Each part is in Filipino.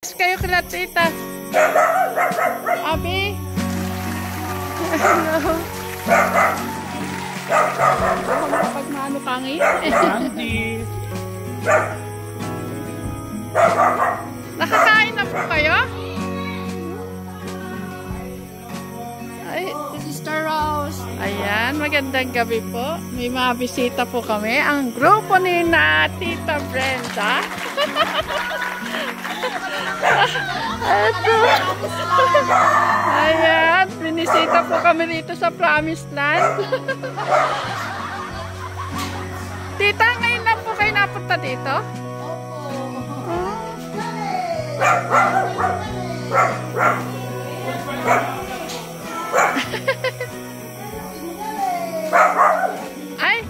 Kayo kila tita. Abi. Hello. Kapag maano pangit. Nakakain na po kayo? Ay, Sister Rose. ayan, magandang gabi po. May mga bisita po kami. Ang grupo ni na Tita Brenda. Ito. Ayan, binisita po kami dito sa Promised Land. Tita, ngayon lang po kayo napunta dito? Ay,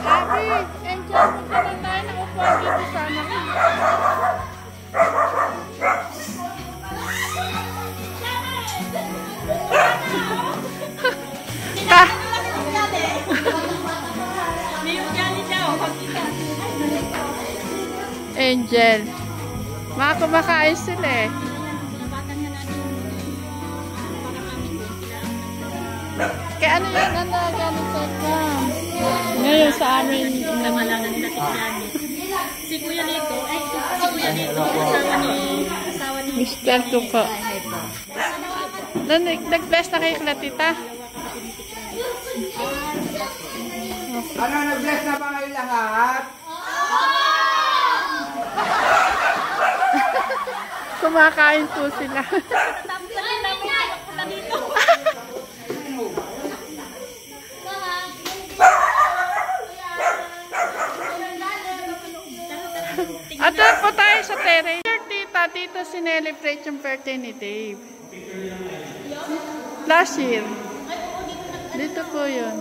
Abby, enjoy mo ka na tayo ng upuan dito sana. Angel. Mga kumakain sila eh. Kaya ano yun? Ano gano'n sa cam? Ngayon sa amin. Si Kuya Lito, asawa ni Mister ko po. Nag-bless na kayo kila tita? Ano, nag-bless na ba kayo lahat? Kumakain po sila. At po tayo sa terrace. Tita, dito sinelebrate yung birthday ni Dave. Last year. Dito po yun.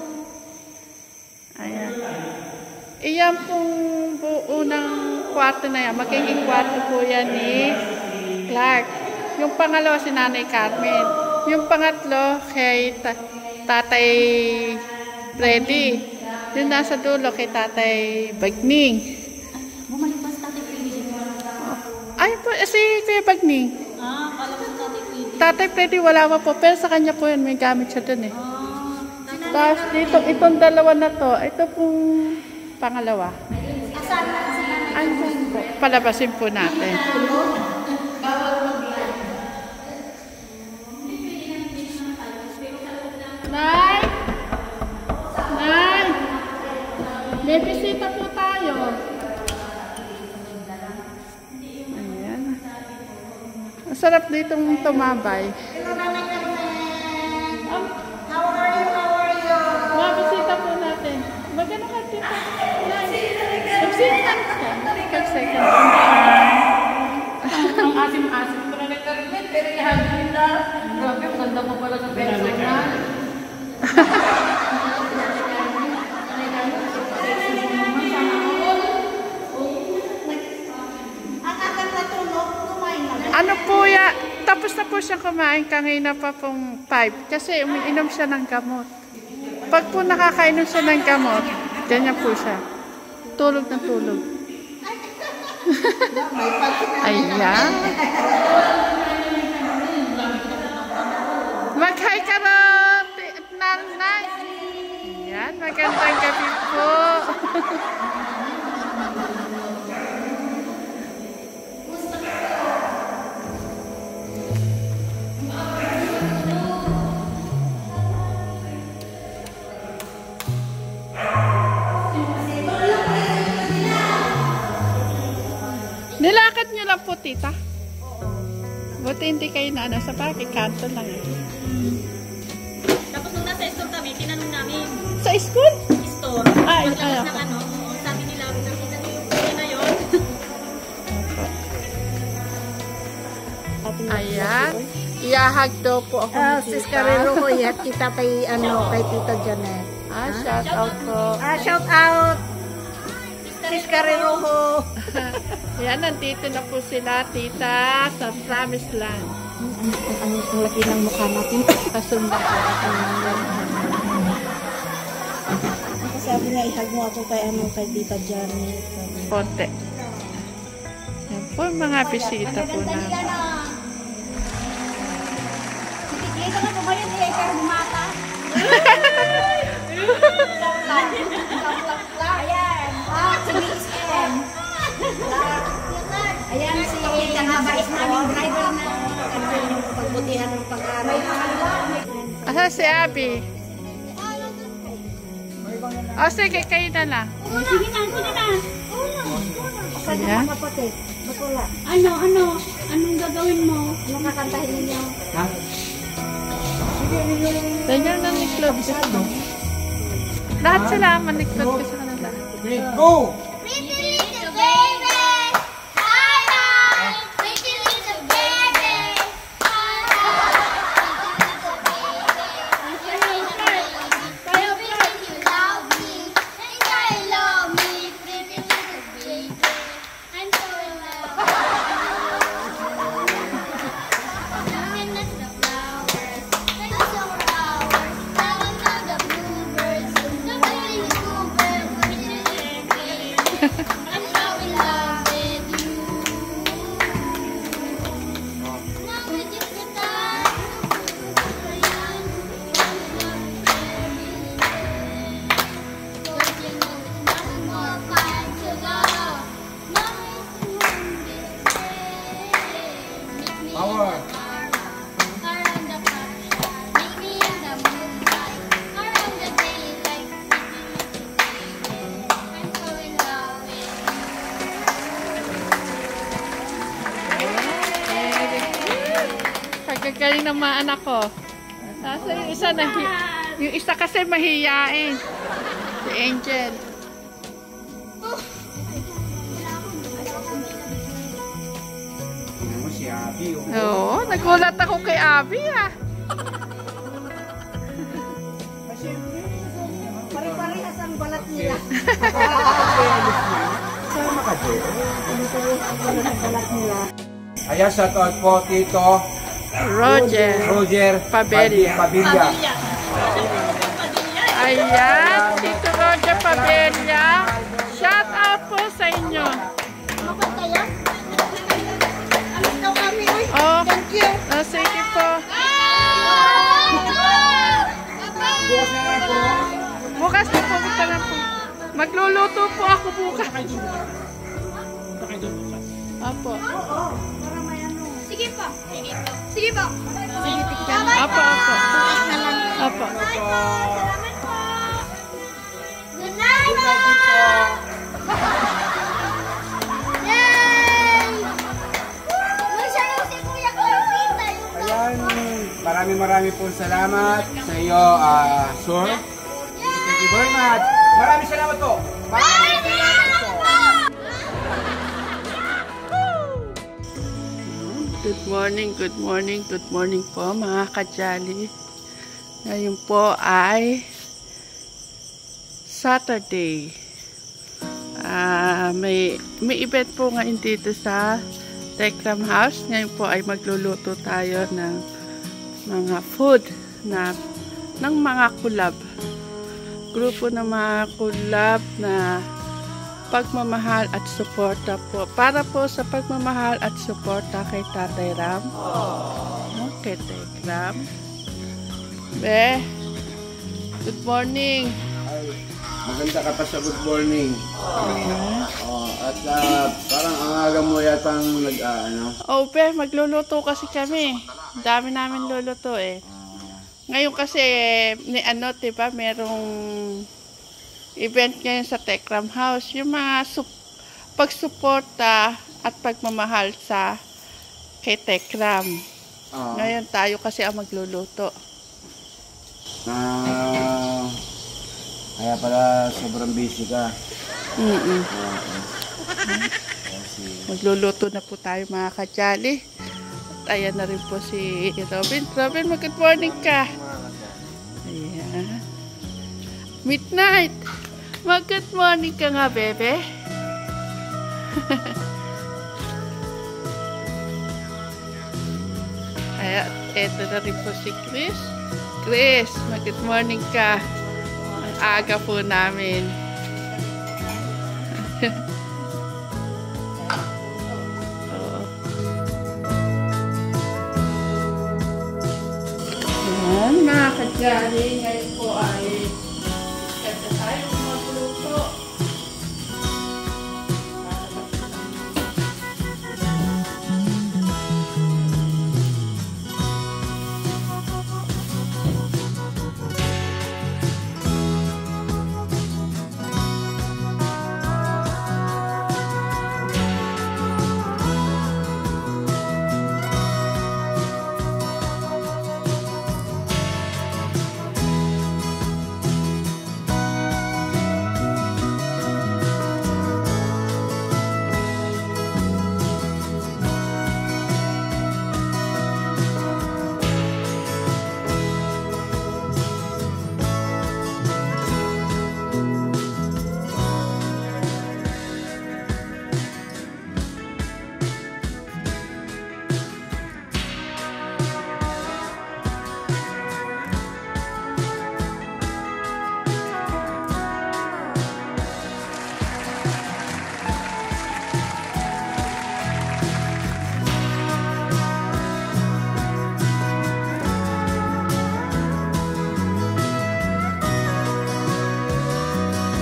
Ayan. Iyan pong unang kwarto na yan. Magiging kwarto po yan ni Clark. Yung pangalawa si Nanay Carmen. Yung pangatlo kay Tatay Freddy. Yung nasa dulo kay Tatay Bagning. Bumalik pa sa Tatay Freddy. Ay po, si Kuya Bagning. Kala ko sa Tatay Freddy. Tatay Freddy wala pa po. Pero sa kanya po yun, may gamit siya dun eh. Tapos dito, itong dalawa na to, ito pong pangalawa. Asan na si Nanay? Ay, po. Palabasin po natin. Nay! Nay! May bisita po tayo. Ayan. Ang sarap ditong tumambay. How are you? Mga bisita po natin. Magano ka tita? Mag-second ka. Pag-second. Ang asim-asim ko na nagkaroon, pero ihagin na. Grabe, maganda mo pala sa personal. Ang agang natulog, kumain na. Ano po ya? Tapos na po siyang kumain kanina pa pong 5 kasi umiinom siya ng gamot. Pag po nakakainom siya ng gamot, ganyan po siya. Tulog na tulog. Ayan. Mag-hi ka na, nanay. Ayan, magandang gabi po. Nilakad niyo lang po, tita. Buti hindi kayo na sa bakit, kanto lang. Tapos nung nasa store kami, tinanong namin, Sa school? store, Ay, paglabas ng ano, sabi nila, nakita niyo yung kuya na yun. Ayan. Iyahag daw po ako ni Sis tita. Carrero ko yat kita kay kay Tita Janet. Shout out po. Shout out. Sis Carrero ko. Ayan, nandito na po sila, tita, sa Promised Land. Ang laki ng mukha natin. Kasundan po. Sabi niya ihag mo ako kay Tita Janet. Konti. Ayan po yung mga bisita po na. Dito na po ba yun eh, pero bumata? Ayan. Si Miss M. Ayan si mabait naming driver na pagbutihan ng pag-aral. Asa si Abby? O sige, kayo na lang. Sige na, sige na. Ayan. Kapatid, bakula. Anong gagawin mo? Anong kakantahin ninyo? Ganyan lang niklod ko sa lahat sila, maniklod ko sa kanila. Go! Pretty little baby, hi-hi. Pretty little baby, hi-hi. You think you love me, think I love me. Pretty little baby, I'm so in love. Looking at the flowers, like the summer hours, telling to the bluebirds, the pretty bluebirds, pretty little baby. I'm so in love with you. Now it is the time to put young, don't you know it's nothing more fun to love? Now it's the moon this day. Meet me Power. in the park, around the park shop. Meet me in the moonlight, around the daylight. I'm so in love with you. Kagagaling ng mga anak ko. Nasa yung isa na, yung isa kasi mahiyain. Si Angel. Ano si Abby? Oo, nagulat ako kay Abby ah. Pare-parehas ang balat nila. Sama ka dyan. Pare-parehas ang balat nila. Ayan, shout out po Tito Roger. Roger Pabella. Pabilla. Ayan, Tito Roger Pabella. Shout out po sa inyo. Mapantay yan? Alam daw kami, uy. Oh, thank you. Oh, sige po. Bukas na lang po. Bukas na po, bukas na po. Magluluto po ako bukas. Apo. Sige po. Sige po. Apo, apo. Apo. Salamat po. Good night po. Yay! May sayaw si Kuya Carpita. Ayan, marami po salamat sa iyo, Sir. Thank you very much. Maraming salamat po. Maraming salamat po. Good morning po mga kajali. Ngayon po ay Saturday. May event po ngayon dito sa Tekram House. Ngayon po ay magluluto tayo ng mga food ng mga kulab. Grupo ng mga kulab na pagmamahal at suporta po. Para po sa pagmamahal at suporta kay Tatay Ram. Kay Tekram. Good morning. Ay, maganda ka pa sa good morning. At parang ang aga mo yata Magluluto kasi kami. Dami namin luluto eh. Ngayon kasi, diba, merong event ngayon sa Tekram House. Yung mga pagsuporta at pagmamahal kay Tekram. Ngayon tayo kasi ang magluluto. Kaya pala sobrang busy ka. Magluluto na po tayo mga kajali. At ayan na rin po si Robin. Robin, good morning ka. Ayan. Midnight. Good morning ka nga, bebe. Ayan, eto na rin po si Chris. Chris, good morning ka. Ang aga po namin. Daddy, ngayon po ay kaya tayo magluto.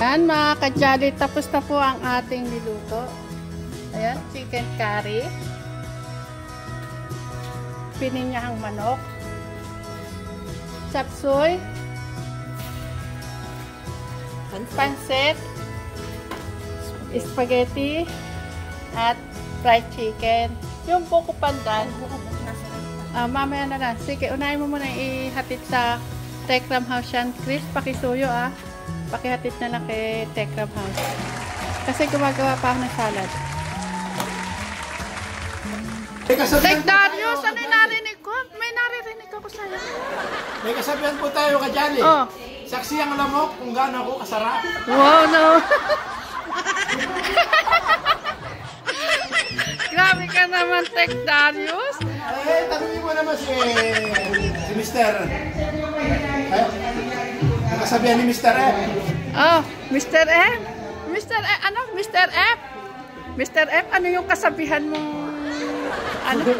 Ayan mga ka-jolly, tapos na po ang ating niluto. Ayan, chicken curry. Pininyahang manok. Chapsuy. Pansit. Spaghetti. At fried chicken. Yung buko pandan. Mamaya na lang. Sige, unahin mo muna ihatid sa Tekram House yan. Chris, pakisuyo Pakihatid na lang kay Tekram House. Kasi gumagawa pa ako ng salad. Tek Darius, ano yung narinig ko? May naririnig ako sa'yo. May kasabihan po tayo ka-jolly. Oh. Saksi ang lamok kung gaano ako kasarap. Wow, no. Grabe ka naman, Tek Darius. Tanungin mo naman si Mr. Ang kasabihan ni Mr. F. Oh, Mr. F? Mr. F, ano? Mr. F? Mr. F, ano yung kasabihan mo? Ano?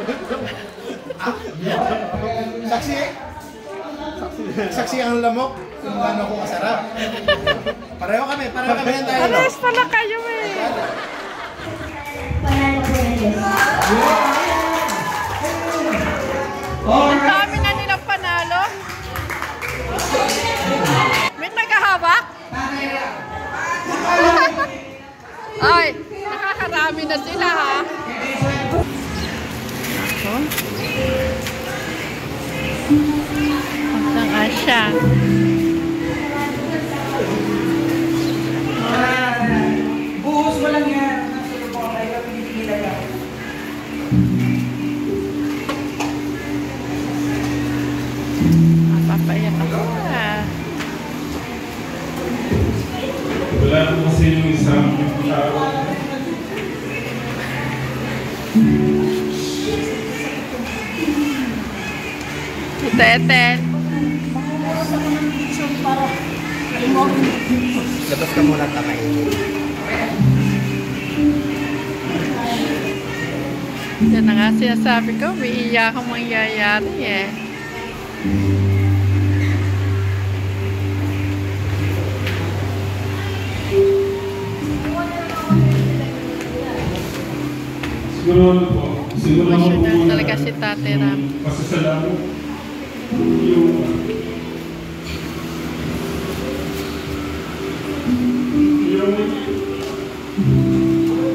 Saksi ang lamok kung gaano ako kasarap. Pareho kami yan tayo. Alas pala kayo Ang dami na nilang panalo. May tagahawak? Ay, nakakarami na sila ha. Ang asya. Buhos mo lang yan. Papaiyak ako Wala na kasi yung isang tao. Eten. Labas ka muna tamay. Yan na nga sinasabi ko, may iyakang mangyayari eh. Siguro Emosyonal talaga si Tate Ram. Pasasalamat yung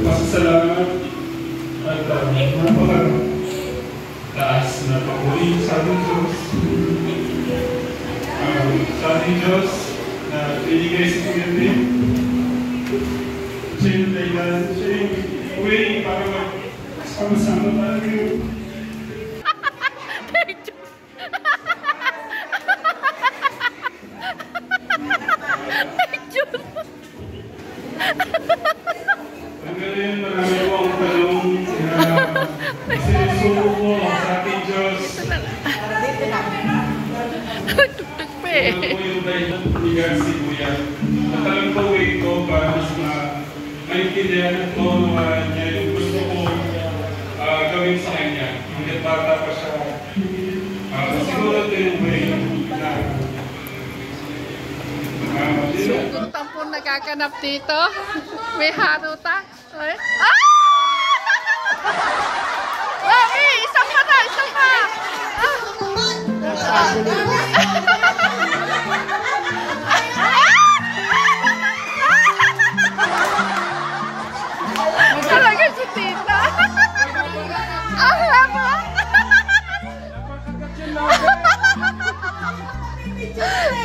pasasalamat at napaka-taas na papuri sa ating Diyos. Sa ating Diyos na binigay sa kundi. Siya yung dahilan, siya yung way para sama-sama tayo. Ang Ngayon, marami po ang tanong na sinusuko ko sa ating Diyos. Tugtog pa eh. Ano po yung dahilan bigat si Kuya? Matalang po ko para mas maintindihan at maunawaan niya yung gusto ko gawin sa kanya. Hanggang bata pa siya. Siguro ito yung way na harong nagaganap dito. May haruta. Ay. Ah! Mami, isa pa na, isa pa. Talaga si Tita. Ang haba.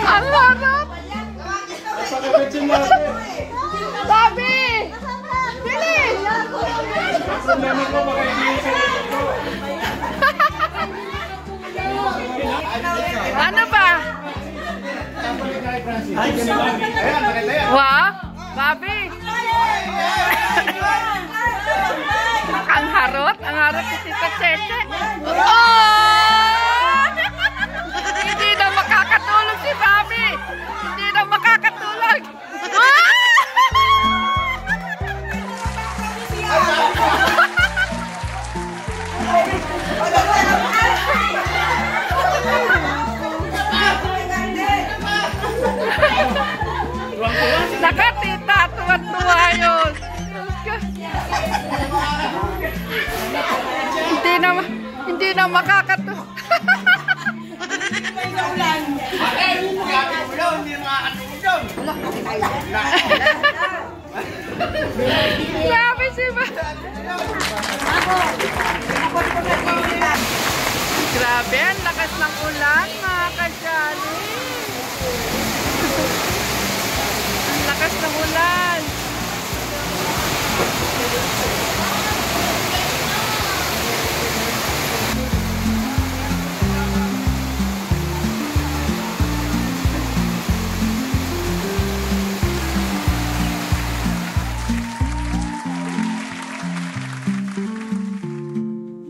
Ang harap. Bobby! Bilis! Ano ba? Wow! Bobby! Ang harot si Tita Cheche. Oh! Hindi na makakatulog si Bobby! Hindi na makakatulog! Nakatita, tuwa-tuwa yun. Hindi na makakatulog. Grabe si ba? Grabe, ang lakas ng ulan, mga kadyali. Ang lakas ng ulan.